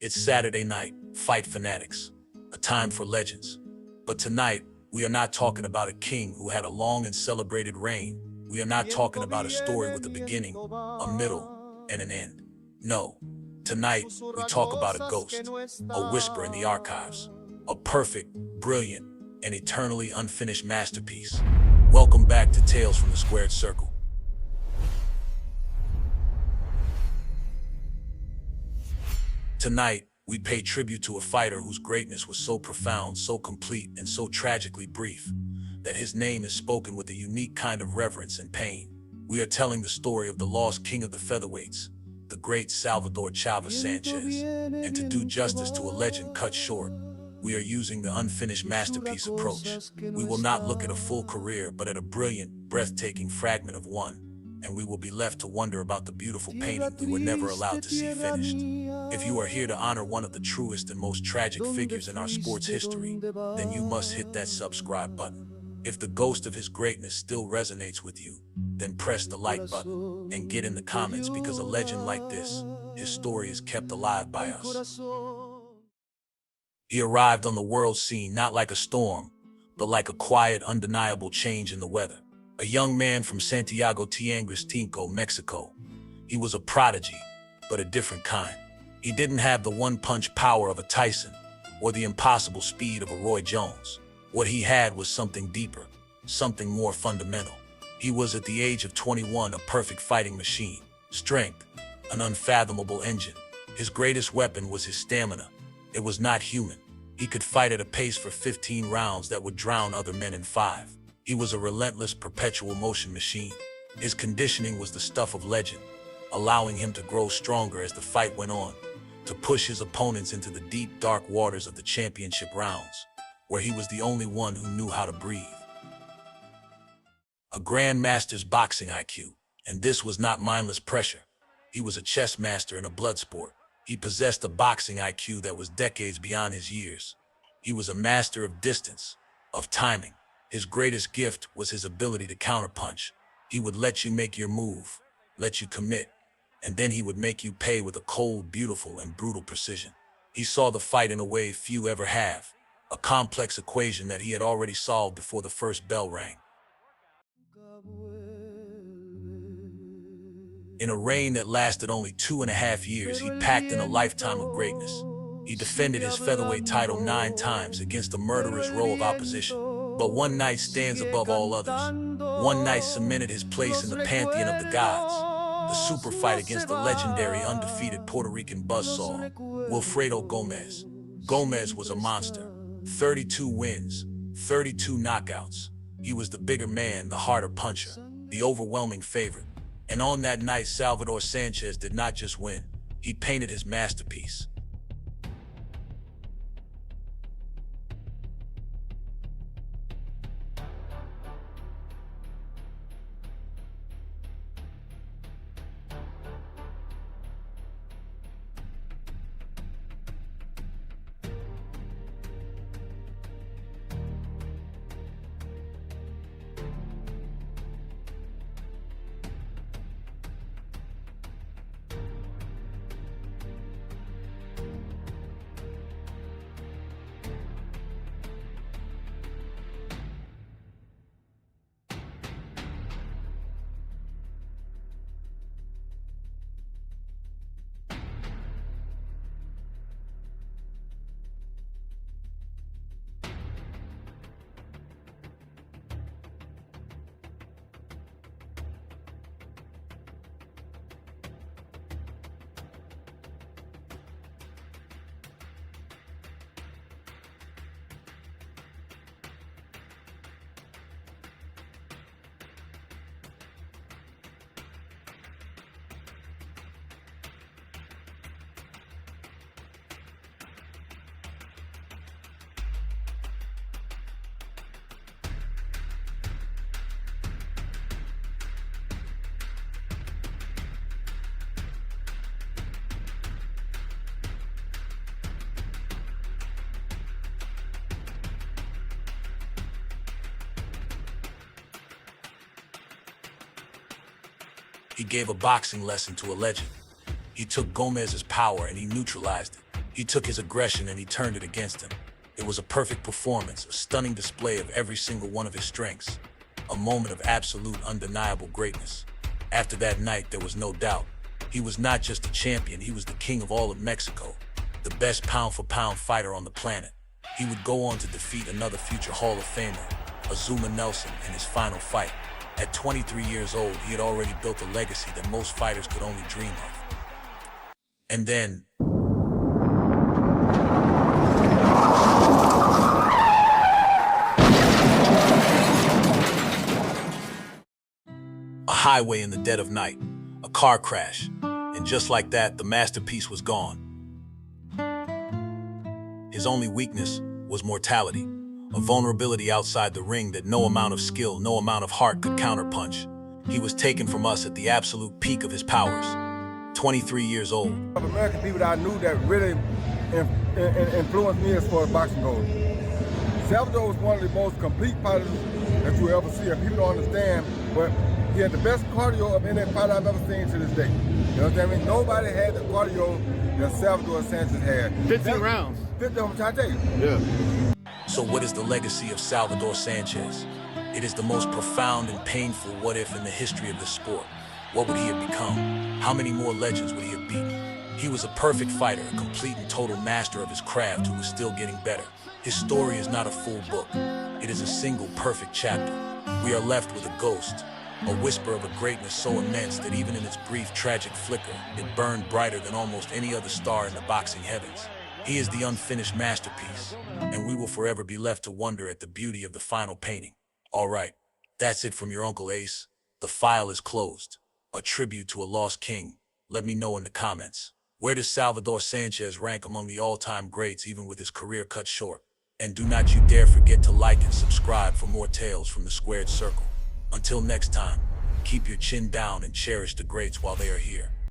It's Saturday night, fight fanatics, a time for legends. But tonight, we are not talking about a king who had a long and celebrated reign. We are not talking about a story with a beginning, a middle, and an end. No, tonight, we talk about a ghost, a whisper in the archives, a perfect, brilliant, and eternally unfinished masterpiece. Welcome back to Tales from the Squared Circle. Tonight, we pay tribute to a fighter whose greatness was so profound, so complete, and so tragically brief, that his name is spoken with a unique kind of reverence and pain. We are telling the story of the lost king of the featherweights, the great Salvador Chava Sánchez. And to do justice to a legend cut short, we are using the unfinished masterpiece approach. We will not look at a full career, but at a brilliant, breathtaking fragment of one. And we will be left to wonder about the beautiful painting we were never allowed to see finished. If you are here to honor one of the truest and most tragic figures in our sports history, then you must hit that subscribe button. If the ghost of his greatness still resonates with you, then press the like button and get in the comments, because a legend like this, his story is kept alive by us. He arrived on the world scene not like a storm, but like a quiet, undeniable change in the weather. A young man from Santiago Tianguistinco, Mexico. He was a prodigy, but a different kind. He didn't have the one-punch power of a Tyson or the impossible speed of a Roy Jones. What he had was something deeper, something more fundamental. He was at the age of 21 a perfect fighting machine, strength, an unfathomable engine. His greatest weapon was his stamina. It was not human. He could fight at a pace for 15 rounds that would drown other men in 5. He was a relentless, perpetual motion machine. His conditioning was the stuff of legend, allowing him to grow stronger as the fight went on, to push his opponents into the deep, dark waters of the championship rounds, where he was the only one who knew how to breathe. A grandmaster's boxing IQ, and this was not mindless pressure. He was a chess master in a blood sport. He possessed a boxing IQ that was decades beyond his years. He was a master of distance, of timing. His greatest gift was his ability to counterpunch. He would let you make your move, let you commit, and then he would make you pay with a cold, beautiful, and brutal precision. He saw the fight in a way few ever have, a complex equation that he had already solved before the first bell rang. In a reign that lasted only 2.5 years, he packed in a lifetime of greatness. He defended his featherweight title 9 times against a murderous row of opposition. But one night stands above all others. One night cemented his place in the pantheon of the gods. The super fight against the legendary undefeated Puerto Rican buzzsaw, Wilfredo Gomez. Gomez was a monster. 32 wins, 32 knockouts. He was the bigger man, the harder puncher, the overwhelming favorite. And on that night, Salvador Sánchez did not just win. He painted his masterpiece. He gave a boxing lesson to a legend. He took Gomez's power and he neutralized it. He took his aggression and he turned it against him. It was a perfect performance, a stunning display of every single one of his strengths. A moment of absolute undeniable greatness. After that night, there was no doubt. He was not just a champion, he was the king of all of Mexico. The best pound-for-pound fighter on the planet. He would go on to defeat another future Hall of Famer, Azuma Nelson, in his final fight. At 23 years old, he had already built a legacy that most fighters could only dream of. And then, a highway in the dead of night, a car crash, and just like that, the masterpiece was gone. His only weakness was mortality, a vulnerability outside the ring that no amount of skill, no amount of heart could counterpunch. He was taken from us at the absolute peak of his powers. 23 years old. American people that I knew that really influenced me as far as boxing goes. Salvador was one of the most complete fighters that you will ever see, and people don't understand, but he had the best cardio of any fighter I've ever seen to this day. You know what I mean? Nobody had the cardio that Salvador Sanchez had. 15 rounds. 50, I'm trying to tell you. Yeah. So what is the legacy of Salvador Sanchez? It is the most profound and painful what-if in the history of the sport. What would he have become? How many more legends would he have beaten? He was a perfect fighter, a complete and total master of his craft who was still getting better. His story is not a full book. It is a single perfect chapter. We are left with a ghost, a whisper of a greatness so immense that even in its brief, tragic flicker, it burned brighter than almost any other star in the boxing heavens. He is the unfinished masterpiece, and we will forever be left to wonder at the beauty of the final painting. All right, that's it from your Uncle Ace. The file is closed. A tribute to a lost king. Let me know in the comments. Where does Salvador Sanchez rank among the all-time greats, even with his career cut short? And do not you dare forget to like and subscribe for more tales from the Squared Circle. Until next time, keep your chin down and cherish the greats while they are here.